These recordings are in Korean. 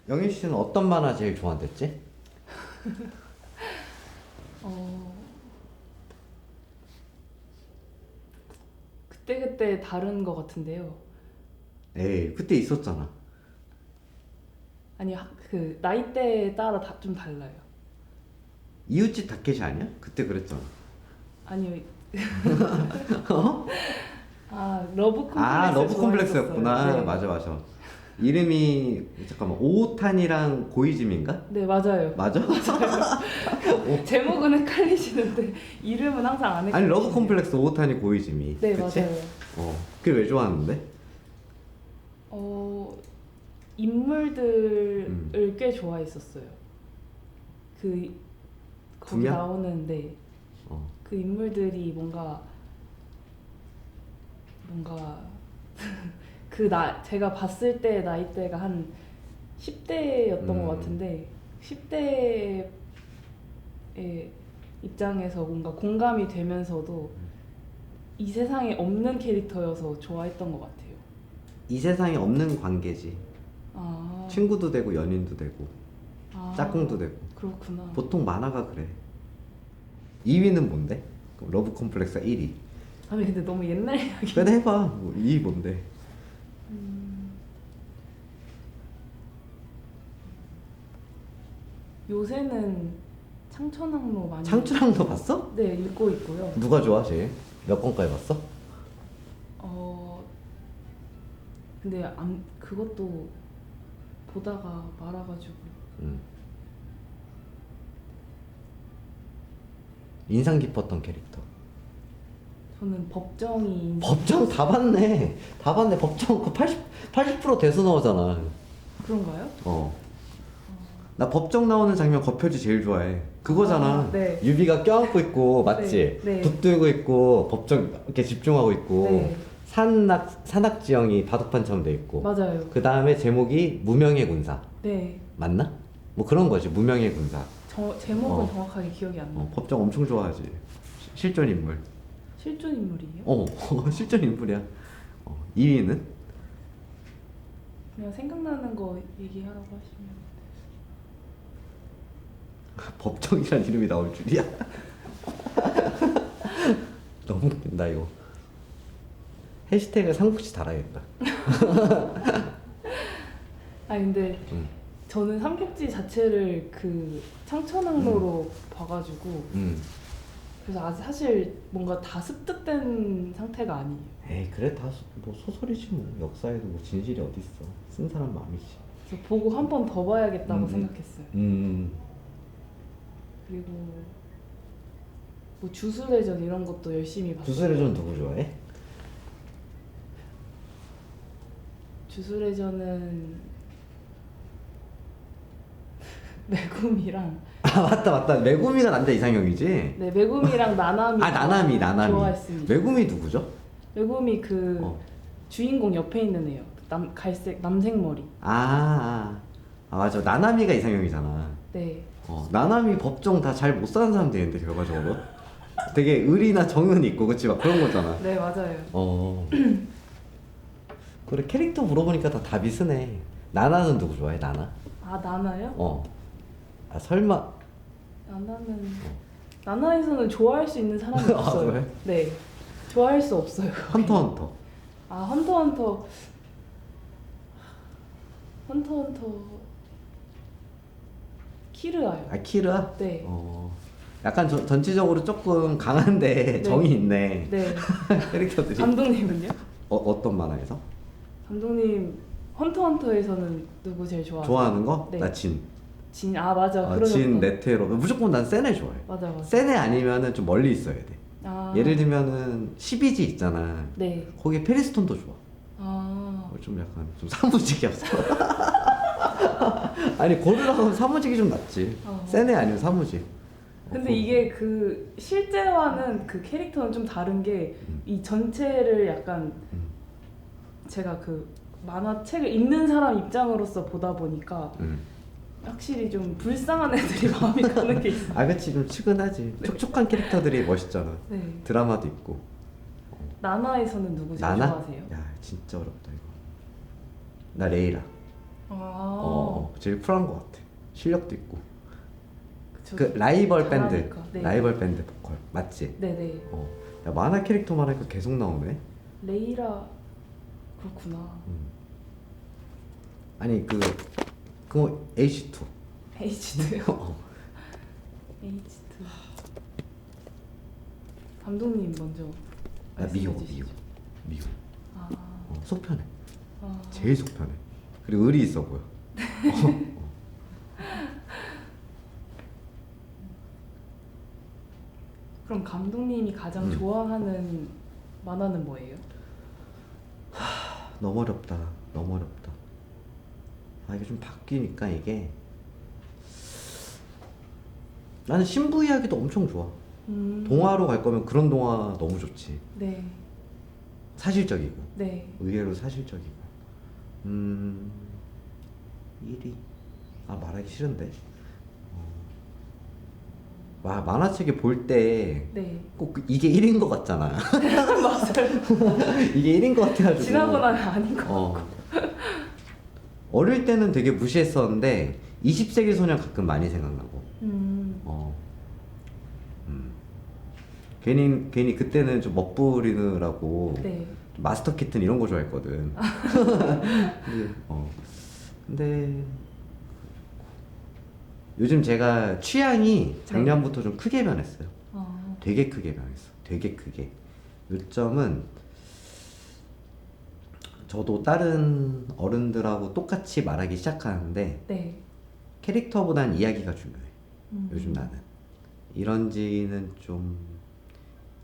영희 씨는 어떤 만화 제일 좋아한댔지? 어, 그때그때 다른 것 같은데요. 에이, 그때 있었잖아. 아니, 그 나이대에 따라 좀 달라요. 이웃집 다케시 아니야? 그때 그랬잖아. 아니요. 어? 아, 러브 콤플렉스 아, 러브 콤플렉스였구나. 좋아했었어요. 네. 맞아, 맞아. 이름이 잠깐만 오탄이랑 고이즈미인가? 네, 맞아요. 맞아? 제목은 헷갈리시는데 이름은 항상 안 헷갈리시네요. 아니 러브 kom플렉스 오탄이 고이즈미. 네, 그치? 맞아요. 그게 왜 좋아하는데? 인물들을 꽤 좋아했었어요. 그 거기 분명? 나오는데 어. 그 인물들이 뭔가 제가 봤을 때 나이대가 한 10대였던 것 같은데 10대의 입장에서 뭔가 공감이 되면서도 이 세상에 없는 캐릭터여서 좋아했던 것 같아요. 이 세상에 없는 관계지. 아, 친구도 되고 연인도 되고 짝꿍도 되고. 그렇구나. 보통 만화가 그래. 2위는 뭔데? 그럼 러브 콤플렉스가 1위. 아니 근데 너무 옛날 이야기. 그래 해봐. 뭐 2위 뭔데? 요새는 창천항로 많이 창출항도 봤어? 네, 읽고 있고요. 누가 좋아 제일? 몇 권까지 봤어? 근데 그것도 보다가 말아가지고 응. 인상 깊었던 캐릭터. 저는 법정이 법정 다 봤네. 다 봤네. 법정 그 80% 대수 나오잖아. 그런가요? 나 법정 나오는 장면 거표지 제일 좋아해. 그거잖아. 아, 네. 유비가 껴안고 있고 맞지? 네, 네. 붙들고 있고 법정 이렇게 집중하고 있고 네. 산악지형이 바둑판처럼 돼 있고. 맞아요. 그 다음에 제목이 무명의 군사. 네. 맞나? 뭐 그런 거지. 무명의 군사. 제목은 어. 정확하게 기억이 안 나요. 법정 엄청 좋아하지. 실존 인물. 실존 인물이에요? 실존 인물이야. 2위는? 그냥 생각나는 거 얘기하라고 하시면 법정이란 이름이 나올 줄이야. 너무 웃긴다 이거. 해시태그 삼국지 달아야겠다. 아니 근데 응. 저는 삼국지 자체를 그 창천항로로 봐가지고 그래서 아직 사실 뭔가 다 습득된 상태가 아니에요. 에이 그래 다 뭐 소설이지 뭐. 역사에도 뭐 진실이 어딨어. 쓴 사람 마음이지. 그래서 보고 한 번 더 봐야겠다고 음. 생각했어요. 음. 그리고 뭐 주술회전 이런 것도 열심히 봤어요. 주술회전 누구 좋아해? 주술회전은 메구미랑 아 맞다. 메구미가 남자 이상형이지? 네 메구미랑 나나미 나나미. 좋아했습니다. 메구미 누구죠? 메구미 그 어. 주인공 옆에 있는 애요. 갈색 남색 머리. 맞아. 나나미가 이상형이잖아. 네. 나나미 법정 다 잘 못 사는 사람 되는데 결과적으로 되게 의리나 정은 있고 그치 막 그런 거잖아. 네 맞아요. 그래 캐릭터 물어보니까 다 답이 쓰네. 나나는 누구 좋아해? 나나? 아 나나요? 설마. 나나는 나나에서는 좋아할 수 있는 사람이 아, 없어요. 그래? 네. 좋아할 수 없어요. 헌터. 아 헌터 키르아요. 키르아? 네. 약간 전체적으로 조금 강한데 네. 정이 있네. 네. 캐릭터들이. 감독님은요? 어떤 만화에서? 감독님 헌터에서는 누구 제일 좋아하는 거? 네. 나 진. 맞아. 그런 진 네테로. 무조건 난 세네 좋아해. 맞아. 세네 아니면은 좀 멀리 있어야 돼. 아. 예를 들면은 12지 있잖아. 네. 거기 페리스톤도 좋아. 좀 약간 좀 사무직이었어. 아니 고르라고 사무직이 좀 낫지. 세네 아니면 사무직. 근데 이게 그 실제와는 그 캐릭터는 좀 다른 게 이 전체를 약간 제가 그 만화책을 읽는 사람 입장으로서 보다 보니까 확실히 좀 불쌍한 애들이 마음이 가는 게 있어요. 그치 좀 측은하지. 촉촉한 캐릭터들이 멋있잖아. 네. 드라마도 있고. 나나에서는 누구 제일 나나? 좋아하세요? 야 진짜 어렵다 이거. 나 레이라. 제일 쿨한 것 같아. 실력도 있고. 그쵸. 그 라이벌 밴드, 잘하니까. 네. 라이벌 밴드 보컬 맞지? 네네. 야, 만화 캐릭터만 하니까 계속 나오네. 레이라 그렇구나. 아니 그거 H2. H2요. 어. H2. 감독님 먼저. 미호. 말씀해주시죠. 미호. 아, 속 편해. 아. 제일 속 편해. 그리고 의리 있어 보여. 그럼 감독님이 가장 좋아하는 만화는 뭐예요? 너무 어렵다. 너무 어렵다. 이게 좀 바뀌니까 이게 나는 신부 이야기도 엄청 좋아. 동화로 갈 거면 그런 동화 너무 좋지. 네. 사실적이고 네. 의외로 사실적이고. 1위 말하기 싫은데. 만화책에 볼 때 네. 꼭 이게 1인 것 같잖아. 맞아요. 이게 1인 것 같아가지고. 지나고 나면 아닌 것 같고. 어릴 때는 되게 무시했었는데 20세기 소년 가끔 많이 생각나고. 괜히 그때는 좀 멋부리느라고 네. 마스터 키튼 이런 거 좋아했거든. 근데 요즘 제가 취향이 작년부터 좀 크게 변했어요. 되게 크게 변했어. 되게 크게. 요점은 저도 다른 어른들하고 똑같이 말하기 시작하는데 네. 캐릭터보단 이야기가 중요해. 요즘 나는. 이런지는 좀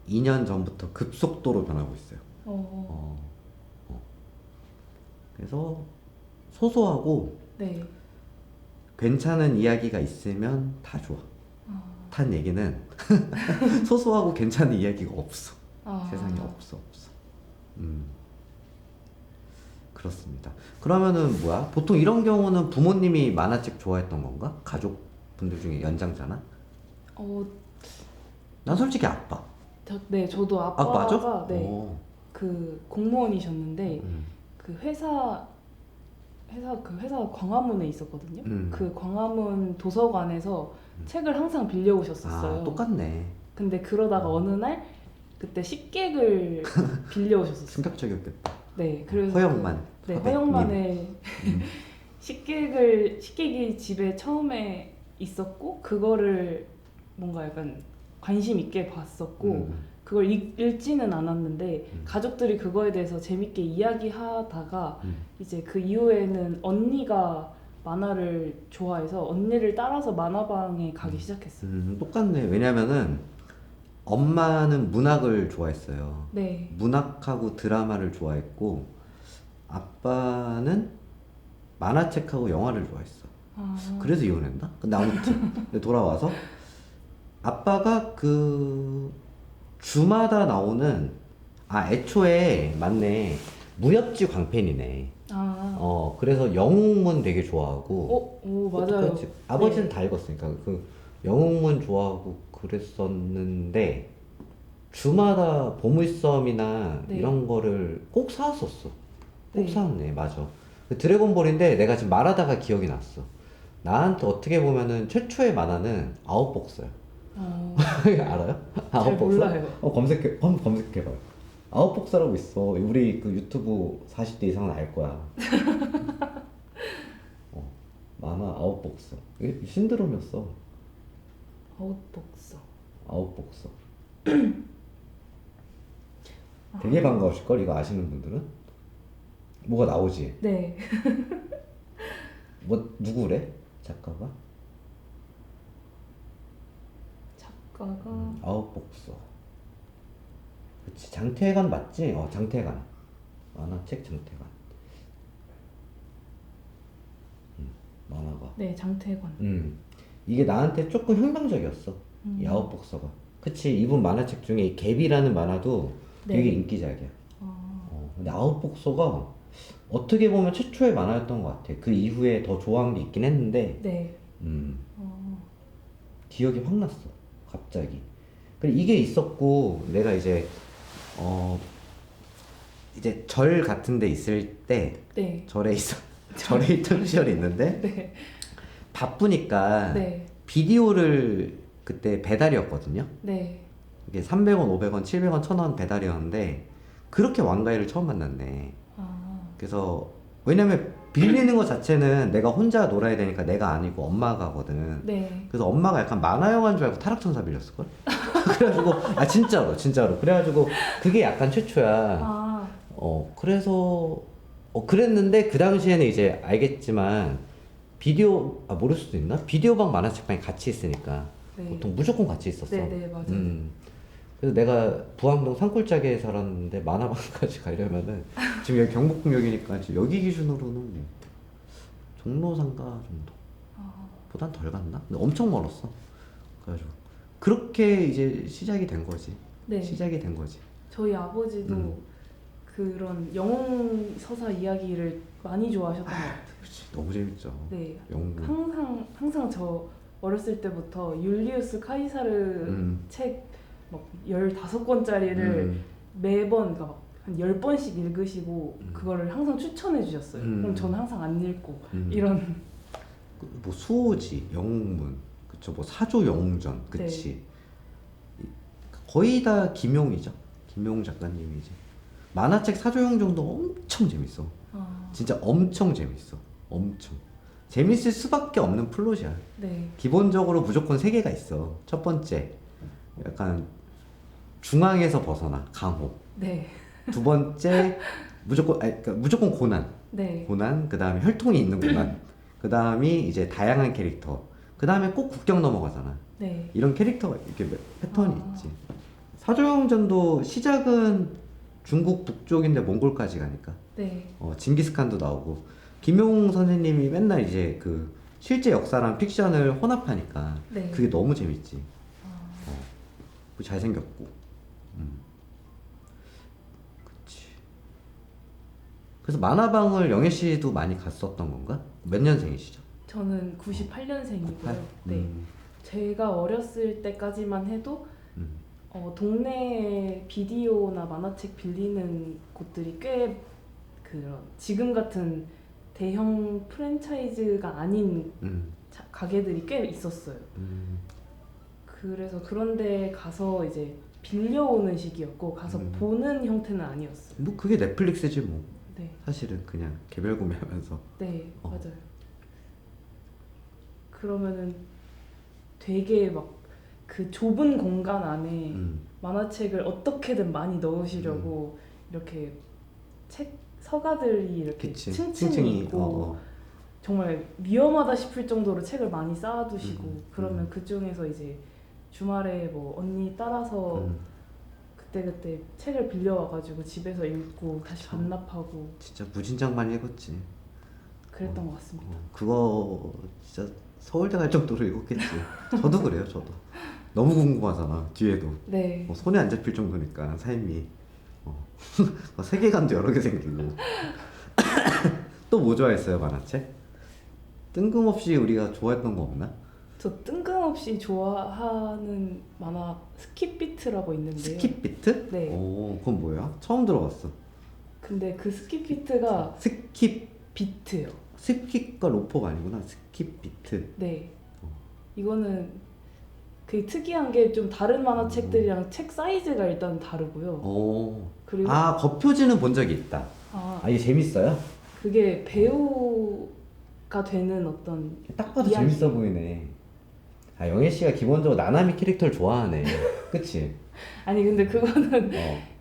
2년 전부터 급속도로 변하고 있어요. 그래서 소소하고 네. 괜찮은 이야기가 있으면 다 좋아. 탄 얘기는 소소하고 괜찮은 이야기가 없어. 세상에 없어. 그렇습니다. 그러면은 뭐야? 보통 이런 경우는 부모님이 만화책 좋아했던 건가? 가족분들 중에 연장자나? 난 솔직히 아빠. 네, 저도 맞아? 아빠가 네, 그 공무원이셨는데 그 회사 광화문에 있었거든요. 그 광화문 도서관에서 책을 항상 빌려오셨었어요. 똑같네. 근데 그러다가 어느 날 그때 식객을 빌려오셨었어요. 충격적이었겠다. 네, 그래서 허영만. 네, 허영만의 식객이 집에 처음에 있었고 그거를 뭔가 약간 관심 있게 봤었고 그걸 읽지는 않았는데 가족들이 그거에 대해서 재밌게 이야기하다가 이제 그 이후에는 언니가 만화를 좋아해서 언니를 따라서 만화방에 가기 시작했어요. 똑같네. 왜냐면은 엄마는 문학을 좋아했어요. 네. 문학하고 드라마를 좋아했고 아빠는 만화책하고 영화를 좋아했어. 그래서 이혼했나? 근데 아무튼 근데 돌아와서 아빠가 그 주마다 나오는 애초에 맞네 무협지 광팬이네. 그래서 영웅문 되게 좋아하고. 오 맞아요. 똑같이. 아버지는 네. 다 읽었으니까 그 영웅문 좋아하고 그랬었는데 주마다 보물섬이나 네. 이런 거를 꼭 사왔었어. 꼭 네. 사왔네. 맞아. 그 드래곤볼인데 내가 지금 말하다가 기억이 났어. 나한테 어떻게 보면은 최초의 만화는 아웃복서야. 알아요? 잘 몰라요. 검색해봐요. 아웃복서라고 있어. 우리 그 유튜브 40대 이상은 알 거야. 만화 아웃복서. 이게 신드롬이었어. 아웃복서. 아웃복서. 되게 반가우실걸 이거 아시는 분들은? 뭐가 나오지? 네. 누구래? 작가가? 작가가 아웃복서. 그치 장태관 맞지? 장태관. 만화책 장태관. 만화가. 네, 장태관. 이게 나한테 조금 혁명적이었어. 이 아웃복서가. 그치 이분 만화책 중에 이 갭이라는 만화도 네. 되게 인기작이야. 근데 아웃복서가 어떻게 보면 최초의 만화였던 것 같아. 그 이후에 더 좋아한 게 있긴 했는데 네. 기억이 확 났어. 갑자기. 그리고 이게 있었고 내가 이제 이제 절 같은 데 있을 때 네. 절에 있어 절에 있던 시절이 있는데 네. 바쁘니까 네. 비디오를 그때 배달이었거든요. 네. 이게 300원, 500원, 700원, 1000원 배달이었는데 그렇게 왕가이를 처음 만났네. 아. 그래서 왜냐면 빌리는 것 자체는 내가 혼자 놀아야 되니까 내가 아니고 엄마가 하거든. 네. 그래서 엄마가 약간 만화 영화인 줄 알고 타락천사 빌렸을걸? 그래가지고 아 진짜로 그래가지고 그게 약간 최초야. 아. 그래서 그랬는데 그 당시에는 이제 알겠지만 비디오 모를 수도 있나? 비디오방 만화책방이 같이 있으니까 네. 보통 무조건 같이 있었어. 네, 맞아요. 그래서 내가 부암동 산골짜기에 살았는데 만화방까지 가려면은 지금 여기 경복궁역이니까 지금 여기 기준으로는 뭐 종로상가 정도 아. 보단 덜 갔나? 근데 엄청 멀었어. 그래가지고 그렇게 이제 시작이 된 거지. 네. 시작이 된 거지. 저희 아버지도 음. 그런 영웅 서사 이야기를 많이 좋아하셨던 것 같아요. 그렇지. 너무 재밌죠. 네. 영웅. 항상 저 어렸을 때부터 율리우스 카이사르 음. 책 막 15권짜리를 매번 그러니까 막 한 10번씩 읽으시고 그거를 항상 추천해 주셨어요. 그럼 저는 항상 안 읽고 이런 뭐 수호지, 영웅문, 그쵸. 뭐 사조 영웅전, 그치. 거의 다 김용이죠. 김용 작가님이지. 만화책 사조 영웅전도 엄청 재밌어. 진짜 엄청 재밌어. 엄청. 재밌을 수밖에 없는 플롯이야. 네. 기본적으로 무조건 세 개가 있어. 첫 번째, 약간 중앙에서 벗어나 강호. 네. 두 번째, 그러니까 무조건 고난. 네. 고난, 그 다음에 혈통이 있는 고난, 그 다음이 이제 다양한 캐릭터, 그 다음에 꼭 국경 넘어가잖아. 네. 이런 캐릭터가 이렇게 패턴이 있지. 사조영전도 시작은 중국 북쪽인데 몽골까지 가니까. 네. 징기스칸도 나오고 김용 선생님이 맨날 이제 그 실제 역사랑 픽션을 혼합하니까 네. 그게 너무 재밌지. 잘생겼고. 그치. 그래서 만화방을 영애 씨도 많이 갔었던 건가? 몇 년생이시죠? 저는 98년생이고요. 98? 네. 제가 어렸을 때까지만 해도 동네 비디오나 만화책 빌리는 곳들이 꽤 그런 지금 같은 대형 프랜차이즈가 아닌 가게들이 꽤 있었어요. 그래서 그런데 가서 이제 빌려오는 식이었고 가서 보는 형태는 아니었어요. 뭐 그게 넷플릭스지 뭐. 네. 사실은 그냥 개별 구매하면서. 네, 맞아요. 그러면은 되게 막 그 좁은 공간 안에 만화책을 어떻게든 많이 넣으시려고 이렇게 책 서가들이 이렇게 그치. 층층이 있고 정말 위험하다 싶을 정도로 책을 많이 쌓아두시고 그러면 그 중에서 이제 주말에 뭐 언니 따라서 그때그때 책을 빌려와가지고 집에서 읽고 다시 반납하고 진짜 무진장만 읽었지. 그랬던 것 같습니다. 그거 진짜 서울대 갈 정도로 읽었겠지. 저도 그래요, 저도. 너무 궁금하잖아, 뒤에도. 네. 손에 안 잡힐 정도니까, 삶이. 세계관도 여러 개 생기고. 또 뭐 좋아했어요, 만화책? 뜬금없이 우리가 좋아했던 거 없나? 저 뜬금없이 좋아하는 만화 스킵비트라고 있는데요. 스킵비트? 네. 오, 그건 뭐야? 처음 들어봤어. 근데 그 스킵비트가 스킵, 비트예요. 스킵과 로퍼가 아니구나. 스킵비트. 네. 이거는 그 특이한 게 좀 다른 만화책들이랑 책 사이즈가 일단 다르고요. 오. 그리고 겉표지는 본 적이 있다. 이게 재밌어요? 그게 배우가 되는 어떤 딱 봐도 이야기. 재밌어 보이네. 영애 씨가 기본적으로 나나미 캐릭터를 좋아하네. 그치? 아니 근데 그거는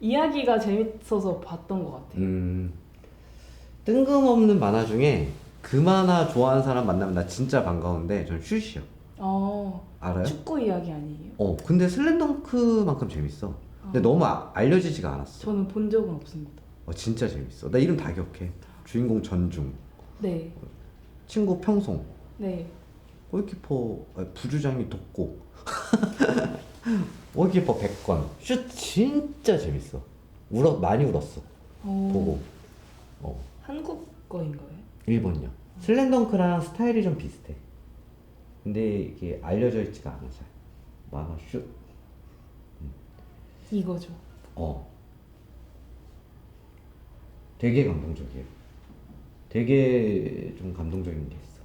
이야기가 재밌어서 봤던 것 같아요. 뜬금없는 만화 중에 그 만화 좋아하는 사람 만나면 나 진짜 반가운데 전 슈시요. 알아요? 축구 이야기 아니에요? 근데 슬램덩크만큼 재밌어. 근데 너무 알려지지가 않았어. 저는 본 적은 없습니다. 진짜 재밌어. 나 이름 다 기억해. 주인공 전중, 네. 친구 평송, 네. 골키퍼 부주장이 돋고, 골키퍼 백건. 슛 진짜 재밌어. 많이 울었어. 보고. 한국 거인 거예요? 일본요. 슬램덩크랑 스타일이 좀 비슷해. 근데 이게 알려져 있지가 않아 잘. 만화 슛. 이거죠. 되게 감동적이에요. 되게 좀 감동적인 게 있어.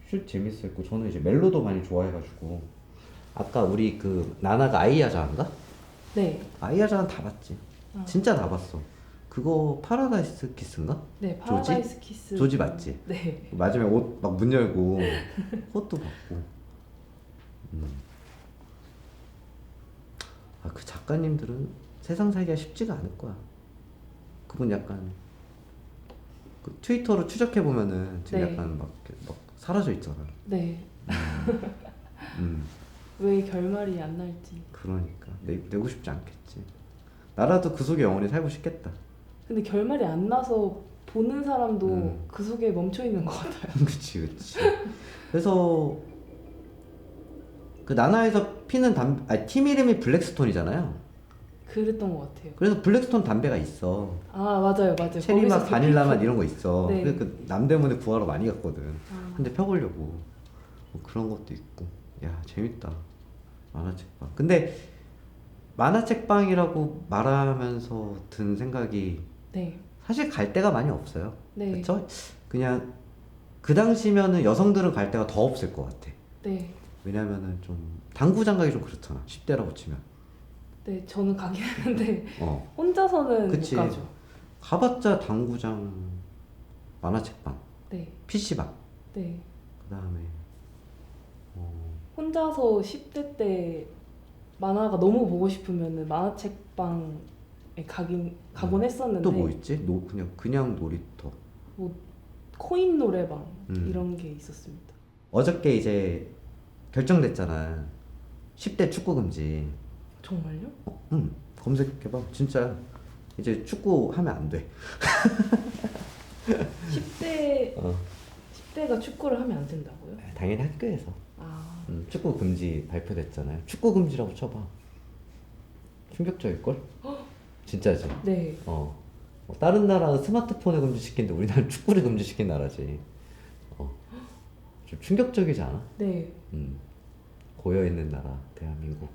슛 재밌었고 저는 이제 멜로도 많이 좋아해가지고 아까 우리 그 나나가 아이야자인가? 네. 아이야자는 다 봤지. 아. 진짜 다 봤어. 그거 파라다이스 키스인가? 네, 조지? 파라다이스 키스. 조지 맞지? 네. 마지막에 옷 막 문 열고 그것도 봤고. 아, 그 작가님들은 세상 살기가 쉽지가 않을 거야. 그분 약간 그 트위터로 추적해 보면은 지금 네. 약간 막, 이렇게 막 사라져 있잖아. 네. 음, 왜 결말이 안 날지. 그러니까 내고 싶지 않겠지. 나라도 그 속에 영원히 살고 싶겠다. 근데 결말이 안 나서 보는 사람도 음. 그 속에 멈춰 있는 것 같아요. 그치 그치. 그래서 그 나나에서 피는 팀 이름이 블랙스톤이잖아요. 그랬던 것 같아요. 그래서 블랙스톤 담배가 있어. 아, 맞아요, 맞아요. 체리맛, 거기서 바닐라맛 그- 이런 거 있어. 네. 그래서 그 남대문에 구하러 많이 갔거든. 아. 근데 펴보려고. 뭐 그런 것도 있고. 야, 재밌다. 만화책방. 근데 만화책방이라고 말하면서 든 생각이 네. 사실 갈 데가 많이 없어요. 네. 그쵸? 그냥 그 당시면은 여성들은 갈 데가 더 없을 것 같아. 네. 왜냐면은 좀 당구장 가기 좀 그렇잖아. 10대라고 치면. 네, 저는 가긴 했는데 어. 혼자서는 그치. 못 가죠. 가봤자 당구장, 만화책방, 네. PC방. 네. 그 다음에 혼자서 10대 때 만화가 너무 보고 싶으면은 만화책방에 가곤 했었는데 또 뭐 있지? 그냥 놀이터. 뭐 코인 노래방 음. 이런 게 있었습니다. 어저께 이제 결정됐잖아. 10대 축구 금지. 정말요? 검색해봐. 진짜 이제 축구 하면 안 돼. 10대 어. 10대가 축구를 하면 안 된다고요? 당연히 학교에서. 아, 축구 금지 발표됐잖아요. 축구 금지라고 쳐봐. 충격적일걸? 진짜지. 네. 다른 나라는 스마트폰을 금지시키는데 우리나라는 축구를 금지시킨 나라지. 좀 충격적이지 않아? 네. 고여있는 나라 대한민국.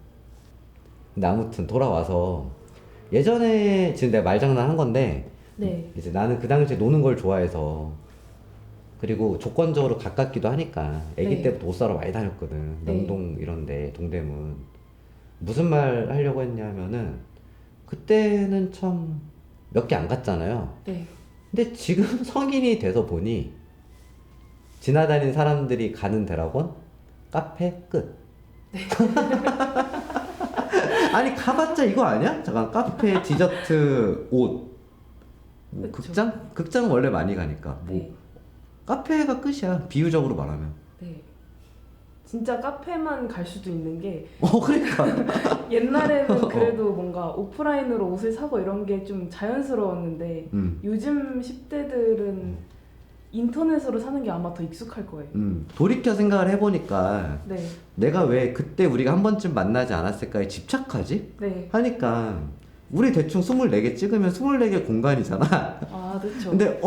근데 아무튼 돌아와서 예전에 지금 내가 말장난 한 건데 네. 이제 나는 그 당시에 노는 걸 좋아해서 그리고 조건적으로 가깝기도 하니까 아기 네. 때부터 옷 사러 많이 다녔거든. 네. 명동 이런데 동대문. 무슨 말 하려고 했냐면은 그때는 참 몇 개 안 갔잖아요. 네. 근데 지금 성인이 돼서 보니 지나다니는 사람들이 가는 대학원, 카페 끝. 아니 가봤자 이거 아니야? 잠깐 카페, 디저트, 옷, 뭐 그쵸. 극장? 극장은 원래 많이 가니까 뭐 네. 카페가 끝이야 비유적으로 말하면. 네. 진짜 카페만 갈 수도 있는 게 그러니까. 옛날에는 그래도 뭔가 오프라인으로 옷을 사고 이런 게 좀 자연스러웠는데 요즘 10대들은 인터넷으로 사는 게 아마 더 익숙할 거예요. 돌이켜 생각을 해보니까 네. 내가 왜 그때 우리가 한 번쯤 만나지 않았을까에 집착하지? 네. 하니까 우리 대충 24개 찍으면 24개 공간이잖아. 아, 그렇죠. 근데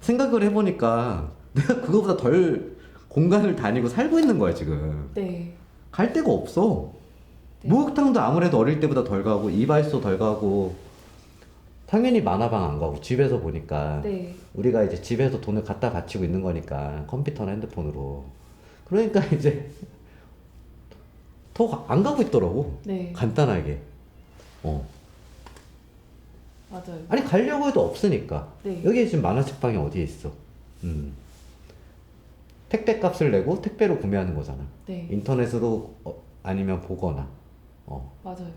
생각을 해보니까 내가 그거보다 덜 공간을 다니고 살고 있는 거야 지금. 네. 갈 데가 없어. 네. 목욕탕도 아무래도 어릴 때보다 덜 가고 이발소 덜 가고 당연히 만화방 안 가고 집에서 보니까 네. 우리가 이제 집에서 돈을 갖다 바치고 있는 거니까 컴퓨터나 핸드폰으로. 그러니까 이제 더 안 가고 있더라고. 네. 간단하게. 맞아요. 아니 가려고 해도 없으니까. 네. 여기 지금 만화책방이 어디에 있어? 택배 값을 내고 택배로 구매하는 거잖아. 네. 인터넷으로 아니면 보거나. 맞아요.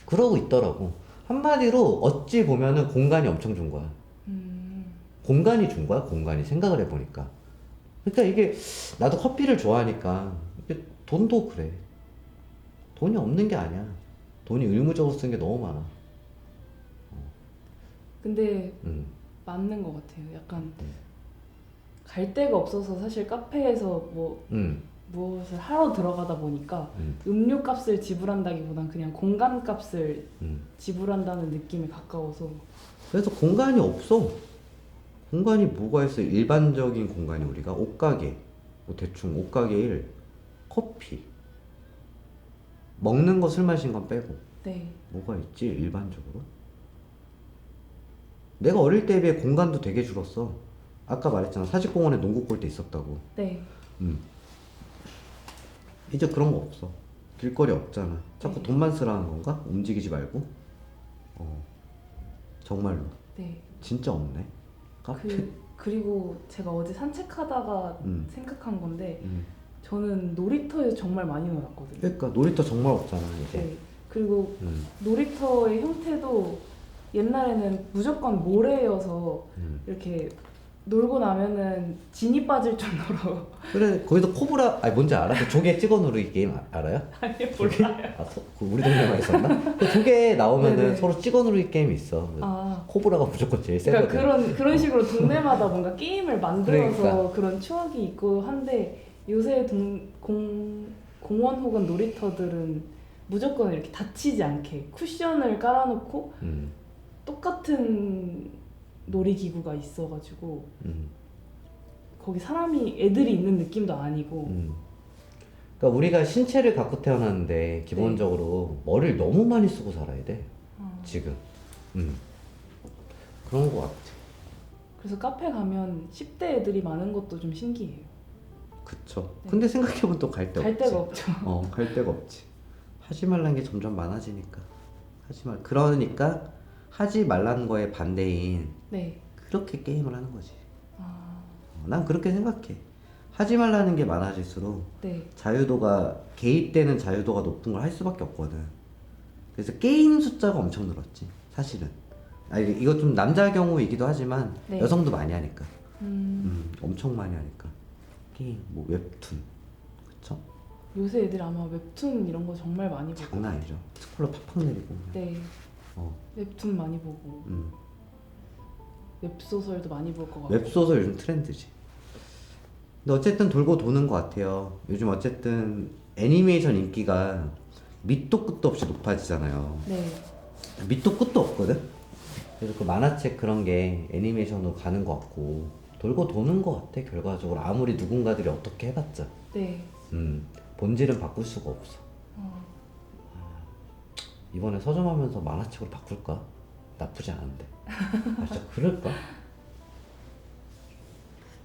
그러고 있더라고. 한마디로 어찌 보면은 공간이 엄청 준 거야. 공간이 준 거야, 공간이. 생각을 해보니까. 그러니까 이게 나도 커피를 좋아하니까 이게 돈도 그래. 돈이 없는 게 아니야. 돈이 의무적으로 쓴 게 너무 많아. 근데 음. 맞는 것 같아요. 약간 갈 데가 없어서 사실 카페에서 뭐 무엇을 하러 들어가다 보니까 음료 값을 지불한다기보단 그냥 공간 값을 지불한다는 느낌에 가까워서. 그래서 공간이 없어. 공간이 뭐가 있어? 일반적인 공간이 우리가 옷가게, 뭐 대충 옷가게 1, 커피, 먹는 거 술 마신 건 빼고 네. 뭐가 있지 일반적으로? 내가 어릴 때에 비해 공간도 되게 줄었어. 아까 말했잖아. 사직공원에 농구 골대 있었다고. 네. 이제 그런 거 없어. 길거리 없잖아. 자꾸 네. 돈만 쓰라는 건가? 움직이지 말고. 정말로. 네. 진짜 없네. 카페. 그리고 제가 어제 산책하다가 음. 생각한 건데 음. 저는 놀이터에서 정말 많이 놀았거든요. 그러니까 놀이터 정말 없잖아 이제. 네. 그리고 음. 놀이터의 형태도 옛날에는 무조건 모래여서 이렇게 놀고 나면은 진이 빠질 정도로 그래 거기서 코브라 아니 뭔지 알아? 그 조개 찍어 누르기 게임 알아요? 아니 조개? 몰라요. 그 우리 동네만 있었나? 그 조개 나오면은 네네. 서로 찍어 누르기 게임이 있어. 아. 코브라가 무조건 제일 세거든. 그러니까 그런 식으로 동네마다 뭔가 게임을 만들어서 그러니까. 그런 추억이 있고 한데 요새 공원 혹은 놀이터들은 무조건 이렇게 다치지 않게 쿠션을 깔아놓고 똑같은 놀이기구가 있어가지고 거기 애들이 있는 느낌도 아니고 그러니까 우리가 신체를 갖고 태어났는데 기본적으로 머리를 너무 많이 쓰고 살아야 돼. 지금. 그런 거 같아. 그래서 카페 가면 10대 애들이 많은 것도 좀 신기해요. 그쵸. 네. 근데 생각해보면 또 갈 데 갈 없지. 데가 없죠. 갈 데가 없지. 하지 말라는 게 점점 많아지니까. 그러니까 하지 말라는 거에 반대인 네. 그렇게 게임을 하는 거지. 아, 난 그렇게 생각해. 하지 말라는 게 많아질수록 네. 개입되는 자유도가 높은 걸 할 수밖에 없거든. 그래서 게임 숫자가 엄청 늘었지, 사실은. 이거 좀 남자 경우이기도 하지만 네. 여성도 많이 하니까. 엄청 많이 하니까. 게임, 뭐 웹툰, 그쵸? 요새 애들 아마 웹툰 이런 거 정말 많이 보고. 장난 아니죠. 스콜러 팍팍 내리고. 그냥. 네. 어. 웹툰 많이 보고 웹소설도 많이 볼 것 같고. 웹소설 요즘 트렌드지. 근데 어쨌든 돌고 도는 것 같아요. 요즘 어쨌든 애니메이션 인기가 밑도 끝도 없이 높아지잖아요. 네. 밑도 끝도 없거든. 그래서 그 만화책 그런 게 애니메이션으로 가는 것 같고 돌고 도는 것 같아. 결과적으로 아무리 누군가들이 어떻게 해봤자 네. 본질은 바꿀 수가 없어. 어, 이번에 서점하면서 만화책으로 바꿀까? 나쁘지 않은데. 진짜 그럴까?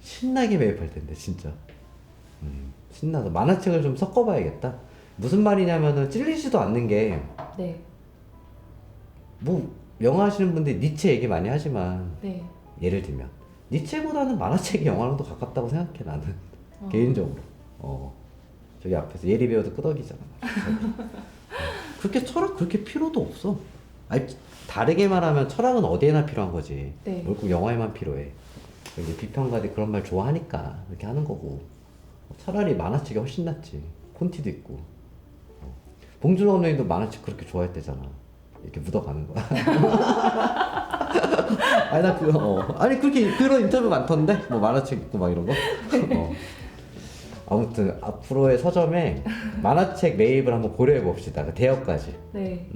신나게 매입할 텐데 진짜. 신나서 만화책을 좀 섞어봐야겠다. 무슨 말이냐면은 찔리지도 않는 게 네. 뭐 영화 하시는 분들이 니체 얘기 많이 하지만 네. 예를 들면 니체보다는 만화책이 영화랑 더 가깝다고 생각해 나는. 개인적으로. 저기 앞에서 예리 배우도 끄덕이잖아. 그렇게 철학 그렇게 필요도 없어. 아니 다르게 말하면 철학은 어디에나 필요한 거지. 네. 뭘 꼭 영화에만 필요해. 이제 비평가들이 그런 말 좋아하니까 그렇게 하는 거고. 차라리 만화책이 훨씬 낫지. 폰티도 있고. 봉준호 감독님도 만화책 그렇게 좋아했대잖아. 이렇게 묻어가는 거야. 아니 나 그거 아니 그렇게 그런 인터뷰 많던데 뭐 만화책 있고 막 이런 거. 아무튼 앞으로의 서점에 만화책 매입을 한번 고려해 봅시다. 그 대여까지. 네.